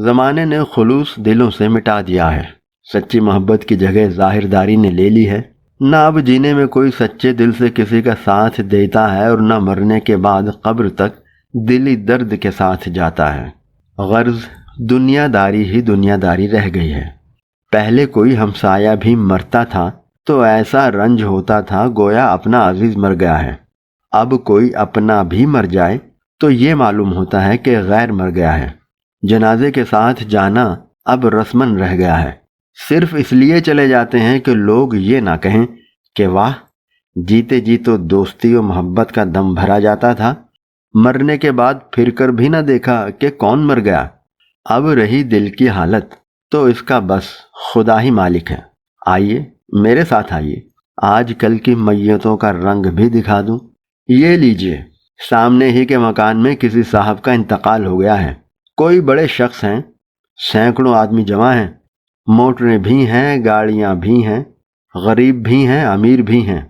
زمانے نے خلوص دلوں سے مٹا دیا ہے، سچی محبت کی جگہ ظاہرداری نے لے لی ہے۔ نہ اب جینے میں کوئی سچے دل سے کسی کا ساتھ دیتا ہے اور نہ مرنے کے بعد قبر تک دلی درد کے ساتھ جاتا ہے۔ غرض دنیا داری ہی دنیا داری رہ گئی ہے۔ پہلے کوئی ہمسایہ بھی مرتا تھا تو ایسا رنج ہوتا تھا گویا اپنا عزیز مر گیا ہے۔ اب کوئی اپنا بھی مر جائے تو یہ معلوم ہوتا ہے کہ غیر مر گیا ہے۔ جنازے کے ساتھ جانا اب رسمن رہ گیا ہے، صرف اس لیے چلے جاتے ہیں کہ لوگ یہ نہ کہیں کہ واہ، جیتے جی تو دوستی و محبت کا دم بھرا جاتا تھا، مرنے کے بعد پھر کر بھی نہ دیکھا کہ کون مر گیا۔ اب رہی دل کی حالت تو اس کا بس خدا ہی مالک ہے۔ آئیے میرے ساتھ آئیے، آج کل کی میتوں کا رنگ بھی دکھا دوں۔ یہ لیجئے، سامنے ہی کے مکان میں کسی صاحب کا انتقال ہو گیا ہے۔ کوئی بڑے شخص ہیں، سینکڑوں آدمی جمع ہیں، موٹریں بھی ہیں، گاڑیاں بھی ہیں، غریب بھی ہیں، امیر بھی ہیں۔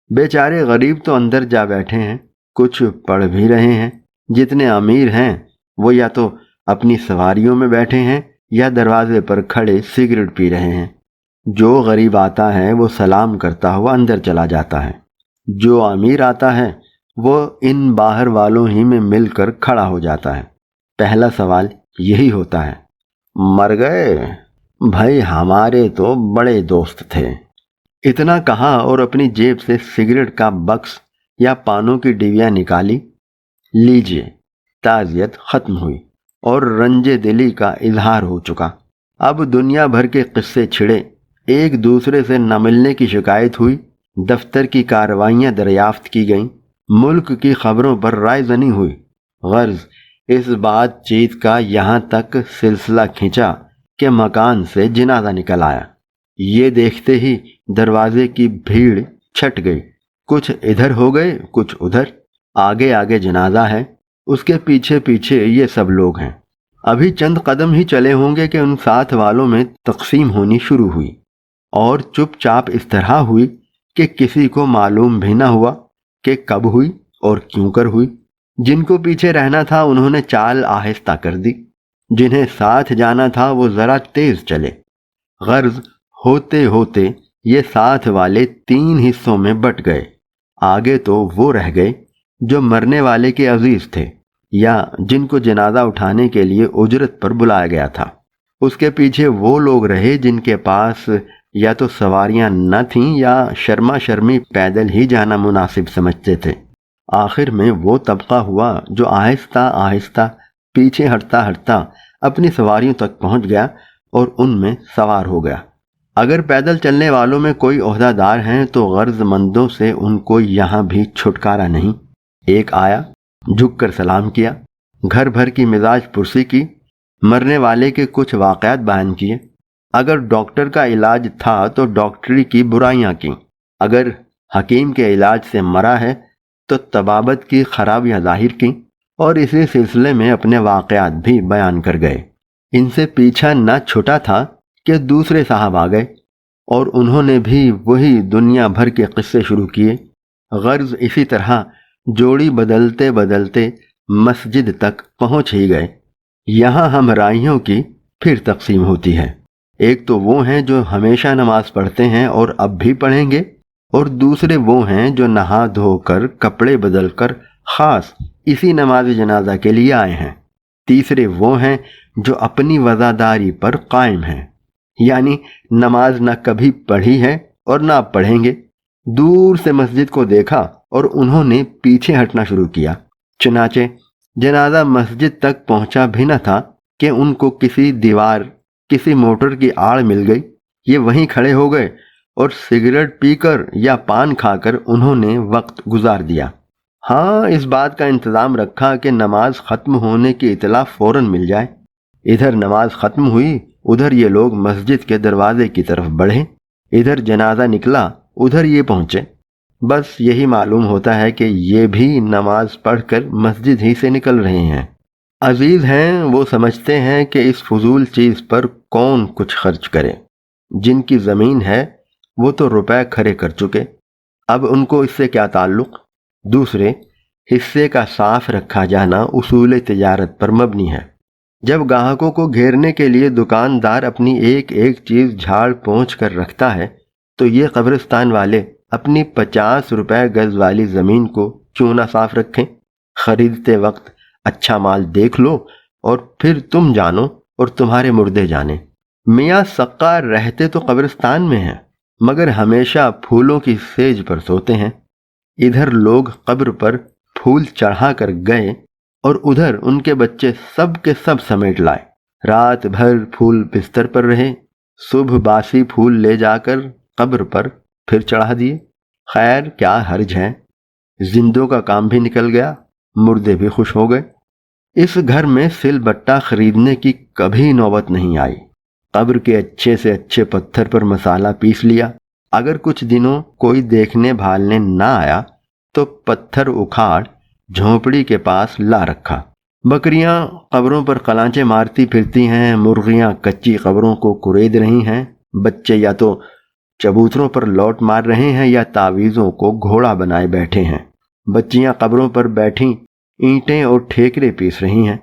بیچارے غریب تو اندر جا بیٹھے ہیں، کچھ پڑھ بھی رہے ہیں۔ جتنے امیر ہیں وہ یا تو اپنی سواریوں میں بیٹھے ہیں یا دروازے پر کھڑے سگریٹ پی رہے ہیں۔ جو غریب آتا ہے وہ سلام کرتا ہوا اندر چلا جاتا ہے، جو امیر آتا ہے وہ ان باہر والوں ہی میں مل کر کھڑا ہو جاتا ہے۔ پہلا سوال یہی ہوتا ہے، مر گئے؟ بھائی ہمارے تو بڑے دوست تھے۔ اتنا کہا اور اپنی جیب سے سگریٹ کا بکس یا پانوں کی ڈبیا نکالی۔ لیجئے، تعزیت ختم ہوئی اور رنج دلی کا اظہار ہو چکا۔ اب دنیا بھر کے قصے چھڑے، ایک دوسرے سے نہ ملنے کی شکایت ہوئی، دفتر کی کارروائیاں دریافت کی گئیں، ملک کی خبروں پر رائے زنی ہوئی۔ غرض اس بات چیت کا یہاں تک سلسلہ کھینچا کہ مکان سے جنازہ نکل آیا۔ یہ دیکھتے ہی دروازے کی بھیڑ چھٹ گئی، کچھ ادھر ہو گئے کچھ ادھر۔ آگے آگے جنازہ ہے، اس کے پیچھے پیچھے یہ سب لوگ ہیں۔ ابھی چند قدم ہی چلے ہوں گے کہ ان ساتھ والوں میں تقسیم ہونی شروع ہوئی، اور چپ چاپ اس طرح ہوئی کہ کسی کو معلوم بھی نہ ہوا کہ کب ہوئی اور کیوں کر ہوئی۔ جن کو پیچھے رہنا تھا انہوں نے چال آہستہ کر دی، جنہیں ساتھ جانا تھا وہ ذرا تیز چلے۔ غرض ہوتے ہوتے یہ ساتھ والے 3 حصوں میں بٹ گئے۔ آگے تو وہ رہ گئے جو مرنے والے کے عزیز تھے یا جن کو جنازہ اٹھانے کے لیے اجرت پر بلایا گیا تھا۔ اس کے پیچھے وہ لوگ رہے جن کے پاس یا تو سواریاں نہ تھیں یا شرما شرمی پیدل ہی جانا مناسب سمجھتے تھے۔ آخر میں وہ طبقہ ہوا جو آہستہ آہستہ پیچھے ہٹتا ہٹتا اپنی سواریوں تک پہنچ گیا اور ان میں سوار ہو گیا۔ اگر پیدل چلنے والوں میں کوئی عہدہ دار ہیں تو غرض مندوں سے ان کو یہاں بھی چھٹکارا نہیں۔ ایک آیا، جھک کر سلام کیا، گھر بھر کی مزاج پرسی کی، مرنے والے کے کچھ واقعات بیان کیے۔ اگر ڈاکٹر کا علاج تھا تو ڈاکٹری کی برائیاں کیں، اگر حکیم کے علاج سے مرا ہے تو طبابت کی خرابیاں ظاہر کیں، اور اسی سلسلے میں اپنے واقعات بھی بیان کر گئے۔ ان سے پیچھا نہ چھٹا تھا کہ دوسرے صاحب آ گئے اور انہوں نے بھی وہی دنیا بھر کے قصے شروع کیے۔ غرض اسی طرح جوڑی بدلتے بدلتے مسجد تک پہنچ ہی گئے۔ یہاں ہمراہیوں کی پھر تقسیم ہوتی ہے۔ ایک تو وہ ہیں جو ہمیشہ نماز پڑھتے ہیں اور اب بھی پڑھیں گے، اور دوسرے وہ ہیں جو نہا دھو کر کپڑے بدل کر خاص اسی نماز جنازہ کے لیے آئے ہیں۔ تیسرے وہ ہیں جو اپنی وزاداری پر قائم ہیں، یعنی نماز نہ کبھی پڑھی ہے اور نہ اب پڑھیں گے۔ دور سے مسجد کو دیکھا اور انہوں نے پیچھے ہٹنا شروع کیا۔ چنانچہ جنازہ مسجد تک پہنچا بھی نہ تھا کہ ان کو کسی دیوار، کسی موٹر کی آڑ مل گئی۔ یہ وہیں کھڑے ہو گئے اور سگریٹ پی کر یا پان کھا کر انہوں نے وقت گزار دیا۔ ہاں، اس بات کا انتظام رکھا کہ نماز ختم ہونے کی اطلاع فوراً مل جائے۔ ادھر نماز ختم ہوئی، ادھر یہ لوگ مسجد کے دروازے کی طرف بڑھے، ادھر جنازہ نکلا، ادھر یہ پہنچے۔ بس یہی معلوم ہوتا ہے کہ یہ بھی نماز پڑھ کر مسجد ہی سے نکل رہے ہیں۔ عزیز ہیں، وہ سمجھتے ہیں کہ اس فضول چیز پر کون کچھ خرچ کرے۔ جن کی زمین ہے وہ تو روپے کھڑے کر چکے، اب ان کو اس سے کیا تعلق؟ دوسرے، حصے کا صاف رکھا جانا اصول تجارت پر مبنی ہے۔ جب گاہکوں کو گھیرنے کے لیے دکاندار اپنی ایک ایک چیز جھاڑ پونچھ کر رکھتا ہے تو یہ قبرستان والے اپنی 50 روپے گز والی زمین کو کیوں نہ صاف رکھیں؟ خریدتے وقت اچھا مال دیکھ لو اور پھر تم جانو اور تمہارے مردے جانے۔ میاں سقا رہتے تو قبرستان میں ہیں مگر ہمیشہ پھولوں کی سیج پر سوتے ہیں۔ ادھر لوگ قبر پر پھول چڑھا کر گئے اور ادھر ان کے بچے سب کے سب سمیٹ لائے۔ رات بھر پھول بستر پر رہے، صبح باسی پھول لے جا کر قبر پر پھر چڑھا دیے۔ خیر کیا حرج ہے، زندوں کا کام بھی نکل گیا، مردے بھی خوش ہو گئے۔ اس گھر میں سل بٹا خریدنے کی کبھی نوبت نہیں آئی۔ قبر کے اچھے سے اچھے پتھر پر مسالہ پیس لیا۔ اگر کچھ دنوں کوئی دیکھنے بھالنے نہ آیا تو پتھر اکھاڑ جھونپڑی کے پاس لا رکھا۔ بکریاں قبروں پر قلانچے مارتی پھرتی ہیں، مرغیاں کچی قبروں کو کورید رہی ہیں، بچے یا تو چبوتروں پر لوٹ مار رہے ہیں یا تعویذوں کو گھوڑا بنائے بیٹھے ہیں۔ بچیاں قبروں پر بیٹھی اینٹیں اور ٹھیکرے پیس رہی ہیں۔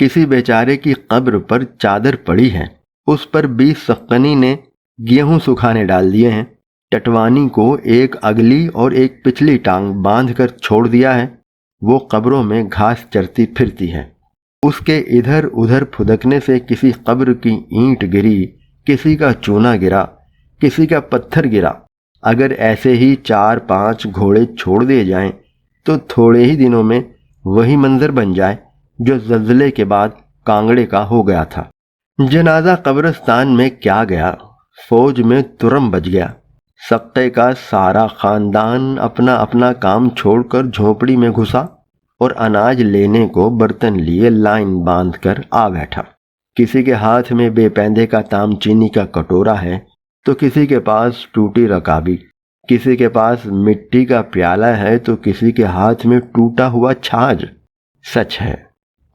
کسی بیچارے کی قبر پر چادر پڑی ہے، اس پر 20 سقنی نے گیہوں سکھانے ڈال دیے ہیں۔ ٹٹوانی کو ایک اگلی اور ایک پچھلی ٹانگ باندھ کر چھوڑ دیا ہے، وہ قبروں میں گھاس چرتی پھرتی ہے۔ اس کے ادھر ادھر پھدکنے سے کسی قبر کی اینٹ گری، کسی کا چونا گرا، کسی کا پتھر گرا۔ اگر ایسے ہی 4-5 گھوڑے چھوڑ دیے جائیں تو تھوڑے ہی دنوں میں وہی منظر بن جائے جو زلزلے کے بعد کانگڑے کا ہو گیا تھا۔ جنازہ قبرستان میں کیا گیا، فوج میں ترم بج گیا۔ سقے کا سارا خاندان اپنا اپنا کام چھوڑ کر جھونپڑی میں گھسا اور اناج لینے کو برتن لیے لائن باندھ کر آ بیٹھا۔ کسی کے ہاتھ میں بے پیندے کا تام چینی کا کٹورا ہے تو کسی کے پاس ٹوٹی رکابی، کسی کے پاس مٹی کا پیالہ ہے تو کسی کے ہاتھ میں ٹوٹا ہوا چھاج۔ سچ ہے،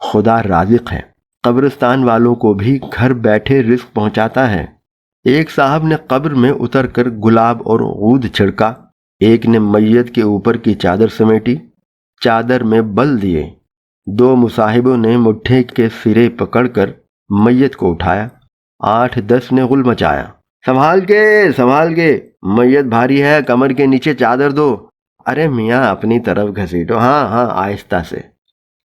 خدا رازق ہے، قبرستان والوں کو بھی گھر بیٹھے رزق پہنچاتا ہے۔ ایک صاحب نے قبر میں اتر کر گلاب اور عود چھڑکا، ایک نے میت کے اوپر کی چادر سمیٹی، چادر میں بل دیے۔ 2 مصاحبوں نے مٹھے کے سرے پکڑ کر میت کو اٹھایا، 8-10 نے غل مچایا، سنبھال کے، میت بھاری ہے، کمر کے نیچے چادر دو۔ ارے میاں اپنی طرف گھسیٹو، ہاں آہستہ سے۔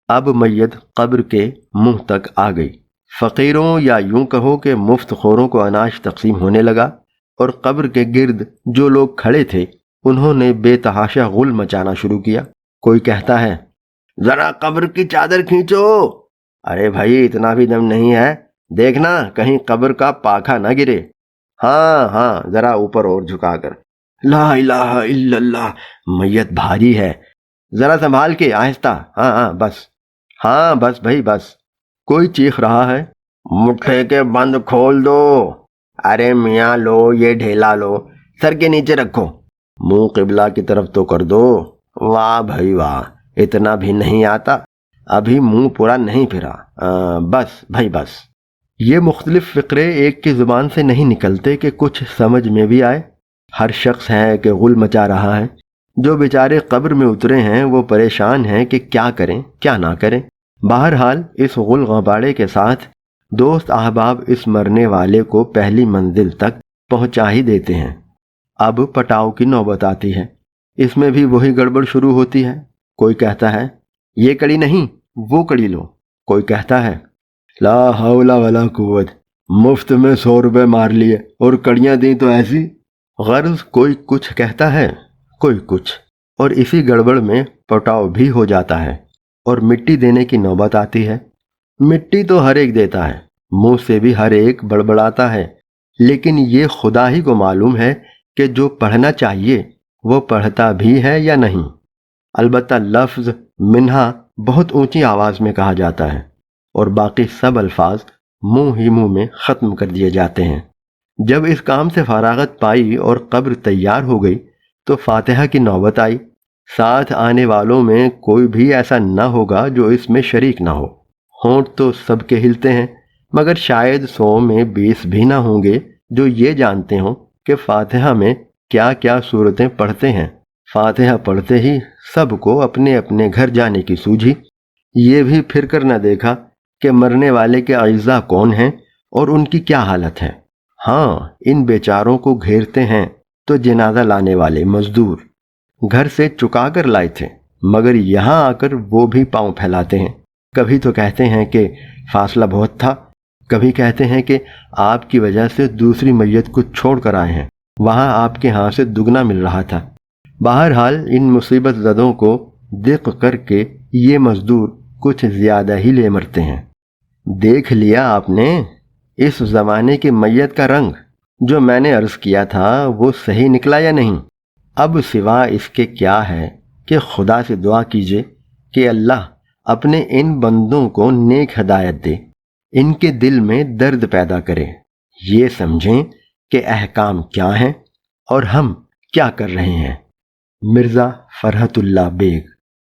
اب میت قبر کے منہ تک آ گئی۔ فقیروں یا یوں کہو کہ مفت خوروں کو اناج تقسیم ہونے لگا اور قبر کے گرد جو لوگ کھڑے تھے انہوں نے بے تحاشا غل مچانا شروع کیا۔ کوئی کہتا ہے ذرا قبر کی چادر کھینچو، ارے بھائی اتنا بھی دم نہیں ہے، دیکھنا کہیں قبر کا پاکھا نہ گرے، ہاں ذرا اوپر اور جھکا کر، لا الہ الا اللہ، میت بھاری ہے، ذرا سنبھال کے، آہستہ، بس بھائی بس۔ کوئی چیخ رہا ہے مٹھے کے بند کھول دو، ارے میاں لو یہ ڈھیلا لو، سر کے نیچے رکھو، منہ قبلہ کی طرف تو کر دو، واہ بھائی واہ، اتنا بھی نہیں آتا، ابھی منہ پورا نہیں پھرا، بس بھائی بس۔ یہ مختلف فقرے ایک کی زبان سے نہیں نکلتے کہ کچھ سمجھ میں بھی آئے۔ ہر شخص ہے کہ غل مچا رہا ہے۔ جو بیچارے قبر میں اترے ہیں وہ پریشان ہیں کہ کیا کریں کیا نہ کریں۔ بہرحال اس غل غباڑے کے ساتھ دوست احباب اس مرنے والے کو پہلی منزل تک پہنچا ہی دیتے ہیں۔ اب پٹاؤ کی نوبت آتی ہے، اس میں بھی وہی گڑبڑ شروع ہوتی ہے۔ کوئی کہتا ہے یہ کڑی نہیں وہ کڑی لو، کوئی کہتا ہے لا حول ولا قوت، مفت میں 100 روپے مار لیے اور کڑیاں دیں تو ایسی۔ غرض کوئی کچھ کہتا ہے کوئی کچھ، اور اسی گڑبڑ میں پٹاؤ بھی ہو جاتا ہے اور مٹی دینے کی نوبت آتی ہے۔ مٹی تو ہر ایک دیتا ہے، منہ سے بھی ہر ایک بڑبڑاتا ہے، لیکن یہ خدا ہی کو معلوم ہے کہ جو پڑھنا چاہیے وہ پڑھتا بھی ہے یا نہیں۔ البتہ لفظ منہا بہت اونچی آواز میں کہا جاتا ہے اور باقی سب الفاظ منہ ہی منہ میں ختم کر دیے جاتے ہیں۔ جب اس کام سے فراغت پائی اور قبر تیار ہو گئی تو فاتحہ کی نوبت آئی۔ ساتھ آنے والوں میں کوئی بھی ایسا نہ ہوگا جو اس میں شریک نہ ہو۔ ہونٹ تو سب کے ہلتے ہیں، مگر شاید 100 میں 20 بھی نہ ہوں گے جو یہ جانتے ہوں کہ فاتحہ میں کیا کیا صورتیں پڑھتے ہیں۔ فاتحہ پڑھتے ہی سب کو اپنے اپنے گھر جانے کی سوجھی۔ یہ بھی پھر کر نہ دیکھا کہ مرنے والے کے اعزاء کون ہیں اور ان کی کیا حالت ہے۔ ہاں، ان بیچاروں کو گھیرتے ہیں تو جنازہ لانے والے مزدور گھر سے چکا کر لائے تھے، مگر یہاں آ کر وہ بھی پاؤں پھیلاتے ہیں۔ کبھی تو کہتے ہیں کہ فاصلہ بہت تھا، کبھی کہتے ہیں کہ آپ کی وجہ سے دوسری میت کو چھوڑ کر آئے ہیں، وہاں آپ کے ہاں سے دگنا مل رہا تھا۔ بہرحال ان مصیبت زدوں کو دق کر کے یہ مزدور کچھ زیادہ ہی لے مرتے ہیں۔ دیکھ لیا آپ نے اس زمانے کی میت کا رنگ؟ جو میں نے عرض کیا تھا وہ صحیح نکلا یا نہیں؟ اب سوا اس کے کیا ہے کہ خدا سے دعا کیجئے کہ اللہ اپنے ان بندوں کو نیک ہدایت دے، ان کے دل میں درد پیدا کرے، یہ سمجھیں کہ احکام کیا ہیں اور ہم کیا کر رہے ہیں۔ مرزا فرحت اللہ بیگ۔